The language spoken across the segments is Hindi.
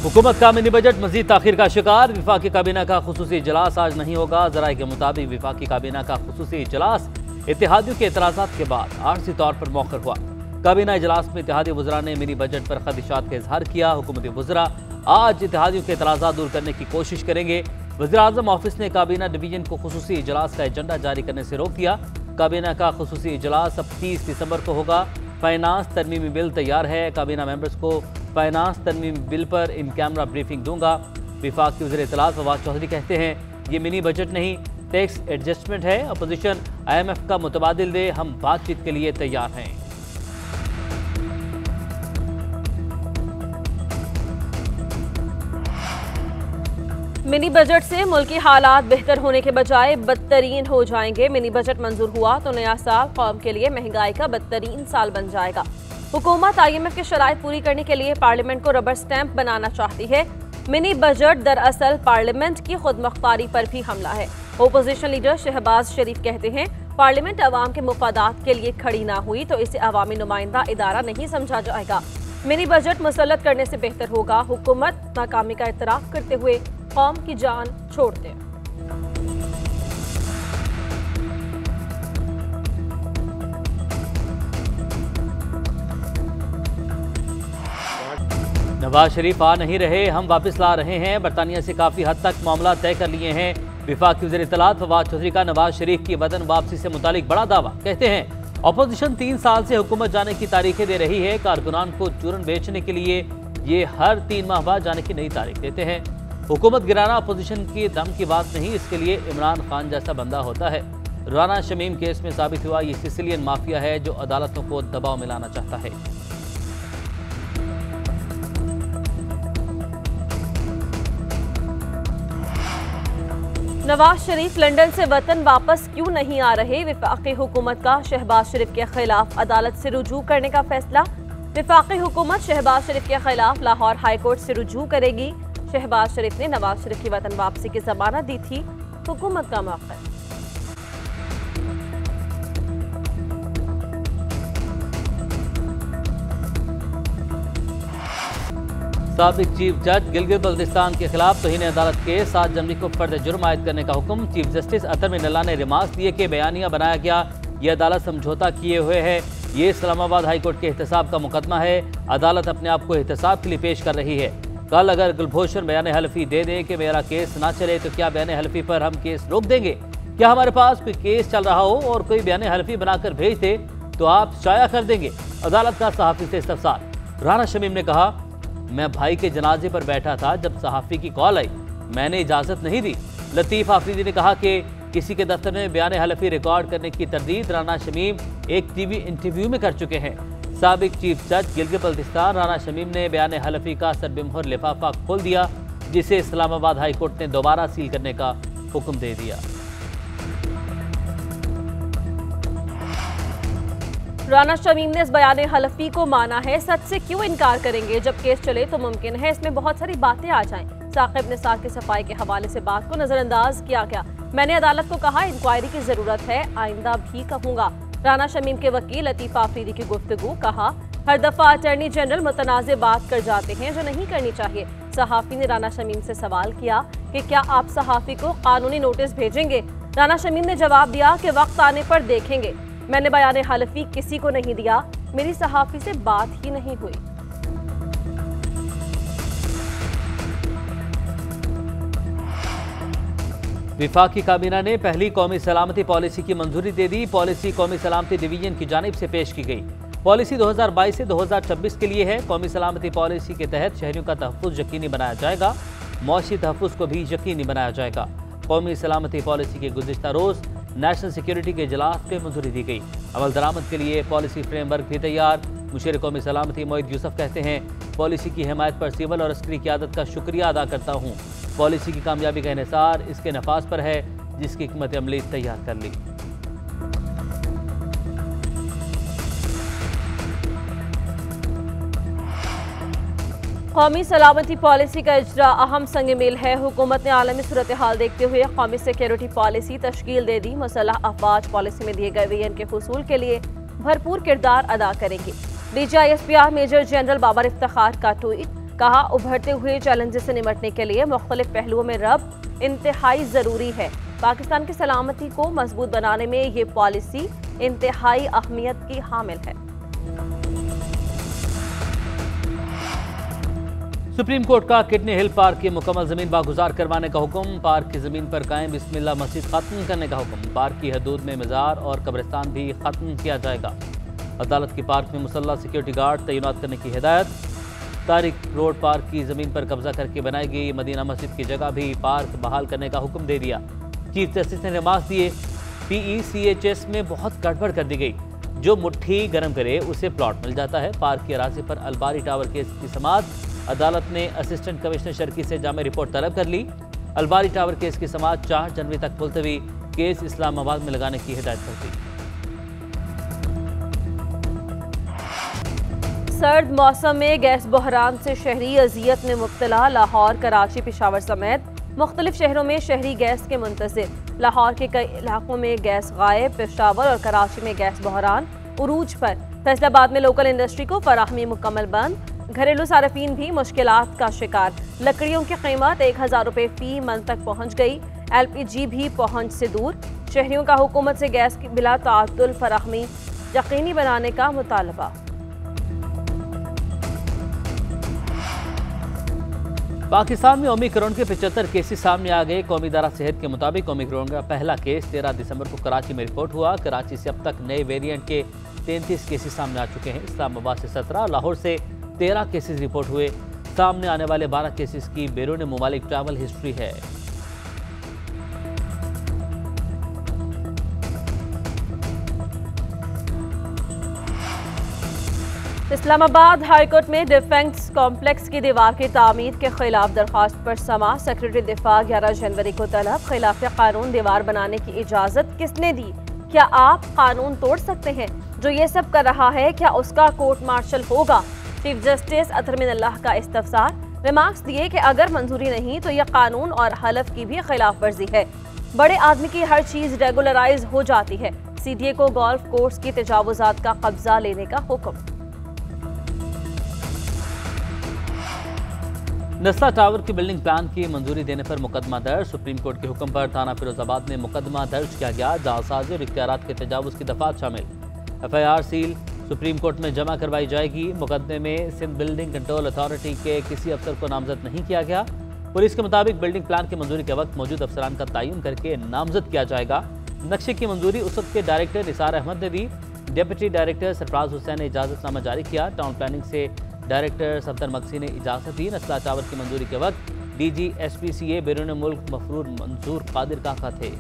हुकूमत का मिनी बजट मजीद ताखिर का शिकार। विफाकी काबीना का खुसूसी इजलास आज नहीं होगा। जराये के मुताबिक विफाकी काबीना का खुसूसी इजलास इत्तेहादियों के एतराज़ात के बाद आर्जी तौर पर मौखर हुआ। काबीना इजलास में इत्तेहादी वज़रा ने मिनी बजट पर खदशात का इजहार किया। हुकूमती वज़रा आज इत्तेहादियों के एतराज़ात दूर करने की कोशिश करेंगे। वज़ीर-ए-आज़म ऑफिस ने काबीना डिवीजन को खुसूसी इजलास का एजेंडा जारी करने से रोक दिया। काबीना का खुसूसी इजलास अब 30 दिसंबर को होगा। फाइनांस तरमीमी बिल तैयार है। काबीना मेंबर्स को फाइनांस तरमीमी बिल पर इन कैमरा ब्रीफिंग दूंगा। विफाक के वज़ीर इत्तलात फवाद चौधरी कहते हैं ये मिनी बजट नहीं, टैक्स एडजस्टमेंट है। अपोजिशन IMF का मुतबादिल दे, हम बातचीत के लिए तैयार हैं। मिनी बजट से मुल्की हालात बेहतर होने के बजाय बदतरीन हो जाएंगे। मिनी बजट मंजूर हुआ तो नया साल कौम के लिए महंगाई का बदतरीन साल बन जाएगा। हुकूमत IMF की शराइत पूरी करने के लिए पार्लियामेंट को रबर स्टैंप बनाना चाहती है। मिनी बजट दरअसल पार्लियामेंट की खुदमुख्तारी पर भी हमला है। ओपोजिशन लीडर शहबाज शरीफ कहते हैं पार्लियामेंट अवाम के मुफादात के लिए खड़ी ना हुई तो इसे अवामी नुमाइंदा इदारा नहीं समझा जाएगा। मिनी बजट मुसल्लत करने से बेहतर होगा हुकूमत नाकामी का इतराफ करते हुए कौम की जान छोड़ दे। नवाज शरीफ आ नहीं रहे, हम वापस ला रहे हैं। बरतानिया से काफ़ी हद तक मामला तय कर लिए हैं। विफाकी वज़ीर इत्तलात फवाद चौधरी का नवाज शरीफ की वतन वापसी से मुतालिक बड़ा दावा। कहते हैं अपोजिशन 3 साल से हुकूमत जाने की तारीखें दे रही है। कारकुनान को चूरन बेचने के लिए ये हर 3 माह बाद जाने की नई तारीख देते हैं। हुकूमत गिराना अपोजिशन की दम की बात नहीं, इसके लिए इमरान खान जैसा बंदा होता है। राना शमीम केस में साबित हुआ ये सिसिलियन माफिया है जो अदालतों को दबाव में लाना चाहता है। नवाज शरीफ लंदन से वतन वापस क्यों नहीं आ रहे? विफाकी हुकूमत का शहबाज शरीफ के खिलाफ अदालत से रुजू करने का फैसला। विफाकी हुकूमत शहबाज शरीफ के खिलाफ लाहौर हाई कोर्ट से रुजू करेगी। शहबाज शरीफ ने नवाज शरीफ की वतन वापसी की जमानत दी थी। हुकूमत का मौक़िफ़। साबिक चीफ जज गिलगित बल्तिस्तान के खिलाफ तौहीन अदालत के 7 जनवरी को फर्द जुर्म आयद करने का हुक्म। चीफ जस्टिस अतर मिनल्ला ने रिमार्क्स दिए कि बयानिया बनाया गया, ये अदालत समझौता किए हुए है। ये इस्लामाबाद हाई कोर्ट के एहतसाब का मुकदमा है। अदालत अपने आप को एहतसाब के लिए पेश कर रही है। कल अगर गुलभूषण बयान हल्फी दे दें कि मेरा केस ना चले तो क्या बयान हल्फी पर हम केस रोक देंगे? क्या हमारे पास कोई केस चल रहा हो और कोई बयान हल्फी बनाकर भेज दे तो आप शाया कर देंगे? अदालत का सहाफ़ी से इस्तफसार। राना शमीम ने कहा मैं भाई के जनाजे पर बैठा था जब सहाफ़ी की कॉल आई, मैंने इजाज़त नहीं दी। लतीफ़ आफरीदी ने कहा कि किसी के दफ्तर में बयान हल्फी रिकॉर्ड करने की तरदीद राना शमीम एक TV इंटरव्यू में कर चुके हैं। साबिक चीफ जज गिलगित बल्तिस्तान राना शमीम ने बयान हल्फी का सरबिमोहर लिफाफा खोल दिया, जिसे इस्लामाबाद हाई कोर्ट ने दोबारा सील करने का हुक्म दे दिया। राना शमीम ने इस बयान हल्फी को माना है। सच से क्यों इनकार करेंगे? जब केस चले तो मुमकिन है इसमें बहुत सारी बातें आ जाएं। साकिब निसार की सफाई के हवाले से बात को नजरअंदाज किया गया। मैंने अदालत को कहा इंक्वायरी की जरूरत है, आइंदा भी कहूंगा। राना शमीम के वकील लतीफ आफरीदी की गुफ्तगू। कहा हर दफा अटॉर्नी जनरल मुतनाज़ बात कर जाते हैं जो नहीं करनी चाहिए। सहाफ़ी ने राना शमीम से सवाल किया कि क्या आप सहाफ़ी को कानूनी नोटिस भेजेंगे? राना शमीम ने जवाब दिया कि वक्त आने पर देखेंगे। मैंने बयान हल्फी किसी को नहीं दिया, मेरी सहाफ़ी से बात ही नहीं हुई। विफाकी काबीना ने पहली कौमी सलामती पॉलिसी की मंजूरी दे दी। पॉलिसी कौमी सलामती डिवीजन की जानिब से पेश की गई। पॉलिसी 2022 से 2026 के लिए है। कौमी सलामती पॉलिसी के तहत शहरियों का तहफ़्फ़ुज़ यकीनी बनाया जाएगा, मौशी तहफ़्फ़ुज़ को भी यकीनी बनाया जाएगा। कौमी सलामती पॉलिसी के गुज़िश्ता रोज़ नेशनल सिक्योरिटी के इजलास में मंजूरी दी गई। अमल दरामद के लिए पॉलिसी फ्रेमवर्क भी तैयार। मुशीर कौमी सलामती मोईद यूसुफ कहते हैं पॉलिसी की हिमायत पर सिविल और अस्करी क़यादत का शुक्रिया अदा करता हूँ। पॉलिसी की कामयाबी का इन्हिसार इसके नफाज पर है जिसकी हिकमत अमली तैयार कर ली। कौमी सलामती पॉलिसी का इजरा अहम संग मील है। हुकूमत ने आलमी सूरत हाल देखते हुए कौमी सिक्योरिटी पॉलिसी तश्कील दे दी। मुसल्लह अफवाज पॉलिसी में दिए गए विजन के हुसूल के लिए भरपूर किरदार अदा करेंगी। DGISPR major general Babar Iftikhar का ट्वीट। कहा, उभरते हुए चैलेंजेस से निपटने के लिए मुख्तलिफ पहलुओं में रब्त इंतहाई ज़रूरी है। पाकिस्तान की सलामती को मजबूत बनाने में ये पॉलिसी इंतहाई अहमियत की हामिल है। सुप्रीम कोर्ट का किडनी हिल पार्क की मुकम्मल जमीन बागुजार करवाने का हुक्म। पार्क की जमीन पर कायम बिस्मिल्लाह मस्जिद खत्म करने का हुक्म। पार्क की हदूद में मज़ार और कब्रिस्तान भी खत्म किया जाएगा। अदालत की पार्क में मुसल्लह सिक्योरिटी गार्ड तैनात करने की हिदायत। तारिक रोड पार्क की जमीन पर कब्जा करके बनाई गई मदीना मस्जिद की जगह भी पार्क बहाल करने का हुक्म दे दिया। चीफ जस्टिस ने रिमार्क दिए, PECHS में बहुत गड़बड़ कर दी गई। जो मुट्ठी गर्म करे उसे प्लॉट मिल जाता है। पार्क की अराजी पर अलबारी टावर केस की समाअत। अदालत ने असिस्टेंट कमिश्नर शर्की से जामे रिपोर्ट तलब कर ली। अलबारी टावर केस की समाअत 4 जनवरी तक मुलतवी। केस इस्लामाबाद में लगाने की हिदायत कर दी। सर्द मौसम में गैस बहरान से शहरी अजियत में मुब्तला। लाहौर, कराची, पेशावर समेत मुख्तलिफ शहरों में शहरी गैस के मुंतज़िर। लाहौर के कई इलाकों में गैस गायब। पेशावर और कराची में गैस बहरान उरूज पर। फैसलाबाद में लोकल इंडस्ट्री को फराहमी मुकम्मल बंद। घरेलू सार्फिन भी मुश्किलात का शिकार। लकड़ियों की कीमत 1000 रुपये फी मन तक पहुँच गई। LPG भी पहुँच से दूर। शहरियों का हुकूमत से गैस की बिला ताअत्तुल फराहमी यकीनी बनाने का मुतालबा। पाकिस्तान में ओमिक्रॉन के 75 केसेस सामने आ गए। कौमी इदारा सेहत के मुताबिक ओमिक्रॉन का पहला केस 13 दिसंबर को कराची में रिपोर्ट हुआ। कराची से अब तक नए वेरिएंट के 33 केसेस सामने आ चुके हैं। इस्लामाबाद से 17, लाहौर से 13 केसेस रिपोर्ट हुए। सामने आने वाले 12 केसेस की बैरून मुमालिक ट्रैवल हिस्ट्री है। इस्लामाबाद हाईकोर्ट में डिफेंस कॉम्प्लेक्स की दीवार की तामीर के खिलाफ दरख्वास्त पर समा। सेक्रेटरी दिफा 11 जनवरी को तलब। खिलाफ कानून दीवार बनाने की इजाजत किसने दी? क्या आप कानून तोड़ सकते हैं? जो ये सब कर रहा है क्या उसका कोर्ट मार्शल होगा? चीफ जस्टिस अतर मिनल्लाह का इस्तफसार। रिमार्क्स दिए कि अगर मंजूरी नहीं तो यह कानून और हलफ की भी खिलाफ वर्जी है। बड़े आदमी की हर चीज रेगुलराइज हो जाती है। CDA को गोल्फ कोर्स की तजावुजात का कब्जा लेने का हुक्म। नस्ला टावर की बिल्डिंग प्लान की मंजूरी देने पर मुकदमा दर्ज। सुप्रीम कोर्ट के हुक्म पर थाना फिरोजाबाद में मुकदमा दर्ज किया गया। जालसाजी और इख्तियारात के तजावुज की दफात शामिल। FIR सील सुप्रीम कोर्ट में जमा करवाई जाएगी। मुकदमे में सिंध बिल्डिंग कंट्रोल अथॉरिटी के किसी अफसर को नामजद नहीं किया गया। पुलिस के मुताबिक बिल्डिंग प्लान की मंजूरी के वक्त मौजूद अफसरान का तयन करके नामजद किया जाएगा। नक्शे की मंजूरी उस वक्त के डायरेक्टर निसार अहमद ने दी। डिप्टी डायरेक्टर सरफराज हुसैन ने इजाजतनामा जारी किया। टाउन प्लानिंग से डायरेक्टर सफदर मक्सी ने इजाजत दी। नस्ला टावर की मंजूरी के वक्त DG SPCA बैरून मुल्क मफरूर मंसूर कादिर काका थे।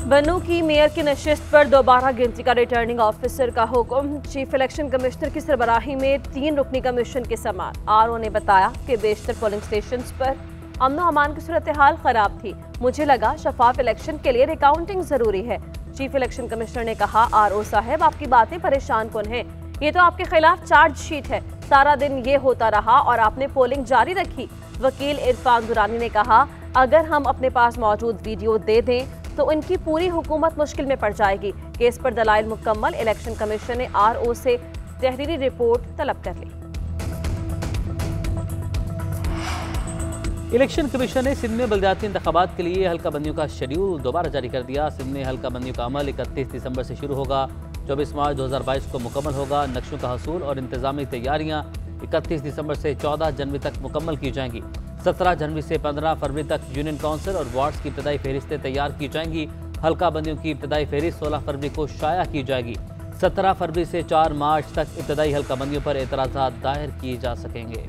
बनू की मेयर की नशिस्त पर दोबारा गिनती का रिटर्निंग ऑफिसर का हुक्म। चीफ इलेक्शन कमिश्नर की सरबराही में 3 रुकनी कमीशन की समाअत। RO ने बताया कि बेशतर पोलिंग स्टेशन पर अमन व अमान की सूरत हाल खराब थी। मुझे लगा शफाफ इलेक्शन के लिए रिकाउंटिंग जरूरी है। चीफ इलेक्शन कमिश्नर ने कहा, RO साहब आपकी बातें परेशान कौन है? ये तो आपके खिलाफ चार्जशीट है। सारा दिन ये होता रहा और आपने पोलिंग जारी रखी। वकील इरफान दुरानी ने कहा, अगर हम अपने पास मौजूद वीडियो दे दें तो इनकी पूरी हुकूमत मुश्किल में पड़ जाएगी। केस पर दलाइल मुकम्मल। इलेक्शन कमीशन ने RO से तहरीरी रिपोर्ट तलब कर ली। इलेक्शन कमीशन ने सिंध में बलदियाती इंतखाबात के लिए हल्का बंदियों का शेड्यूल दोबारा जारी कर दिया। सिंध में हल्का बंदियों का अमल 31 दिसंबर से शुरू होगा। 24 मार्च 2022 को मुकम्मल होगा। नक्शों का हसूल और इंतजामी तैयारियां 31 दिसंबर से 14 जनवरी तक मुकम्मल की जाएंगी। 17 जनवरी से 15 फरवरी तक यूनियन काउंसिल और वार्ड्स की इब्तदाई फहरिस्तें तैयार की जाएंगी। हल्का बंदियों की इब्तदाई फहरिस्त 16 फरवरी को शाया की जाएगी। 17 फरवरी से 4 मार्च तक इब्तदाई हल्का बंदियों पर एतराज़ात दायर किए जा सकेंगे।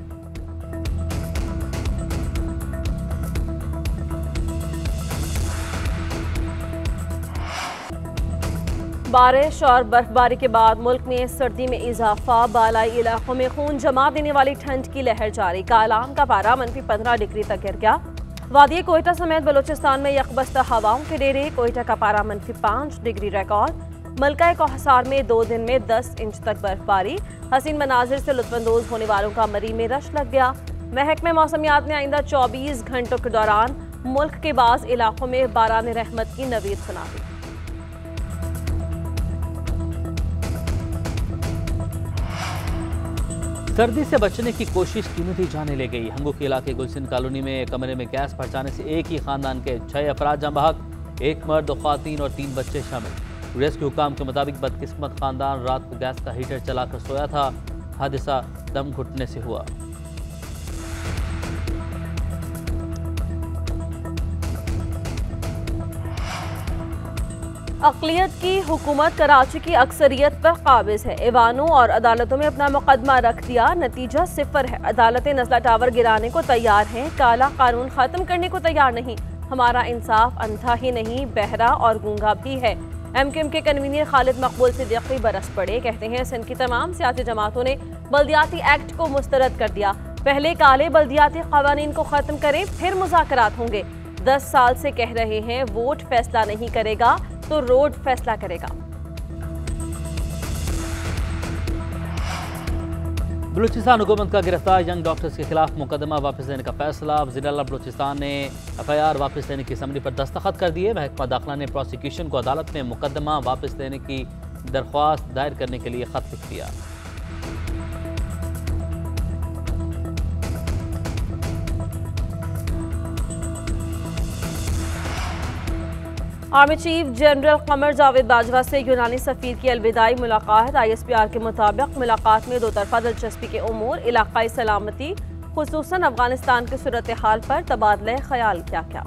बारिश और बर्फबारी के बाद मुल्क में सर्दी में इजाफा। बालाई इलाकों में खून जमा देने वाली ठंड की लहर जारी। कालाम का पारा -15 डिग्री तक गिर गया। वादी कोयटा समेत बलूचिस्तान में यकबस्ता हवाओं के डेरे। कोयटा का पारा -5 डिग्री रिकॉर्ड। मलका कोहसार में 2 दिन में 10 इंच तक बर्फबारी। हसीन मनाजिर से लुत्फानंदोज होने वालों का मरी में रश लग गया। महकमे मौसमियात ने आइंदा 24 घंटों के दौरान मुल्क के बाज़ इलाकों में बारान रहमत की नवीद सुना दी। सर्दी से बचने की कोशिश कीमती जाने ले गई। हंगू के इलाके गुलसिन कॉलोनी में कमरे में गैस पहुंचाने से एक ही खानदान के 6 अफराद जाँ बहक, 1 मर्द, 2 ख्वातीन और 3 बच्चे शामिल। रेस्क्यू हुकाम के मुताबिक बदकिस्मत खानदान रात को गैस का हीटर चलाकर सोया था। हादसा दम घुटने से हुआ। अक़लियत की हुकूमत कराची की अक्सरियत पर काबिज है। ऐवानों और अदालतों में अपना मुकदमा रख दिया, नतीजा 0 है। अदालतें नज़ला टावर गिराने को तैयार हैं, काला कानून ख़त्म करने को तैयार नहीं। हमारा इंसाफ अंधा ही नहीं, बहरा और गूंगा भी है। MKM के कन्वीनर खालिद मकबूल सिद्दीकी बरस पड़े। कहते हैं सिंध की तमाम सियासी जमातों ने बल्दियाती एक्ट को मुस्तरद कर दिया। पहले काले बल्दियाती क़वानीन को ख़त्म करें, फिर मुज़ाकरात होंगे। 10 साल से कह रहे हैं वोट फैसला नहीं करेगा तो रोड फैसला करेगा। बलूचिस्तान हुकूमत का गिरफ्तार यंग डॉक्टर्स के खिलाफ मुकदमा वापस लेने का फैसला। वज़ीर-ए-आला बलूचिस्तान ने FIR वापस लेने की असम्बली पर दस्तखत कर दिए। महकमा दाखिला ने प्रोसिक्यूशन को अदालत में मुकदमा वापस लेने की दरख्वास्त दायर करने के लिए खत लिख दिया। Army chief general Qamar Javed Bajwa से यूनानी सफ़ीर की अलविदाई मुलाकात। ISPR के मुताबिक मुलाकात में 2 तरफ़ा दिलचस्पी के उमूर, इलाकाई सलामती, खुसूसन अफगानिस्तान की सूरत हाल पर तबादला ख्याल किया गया।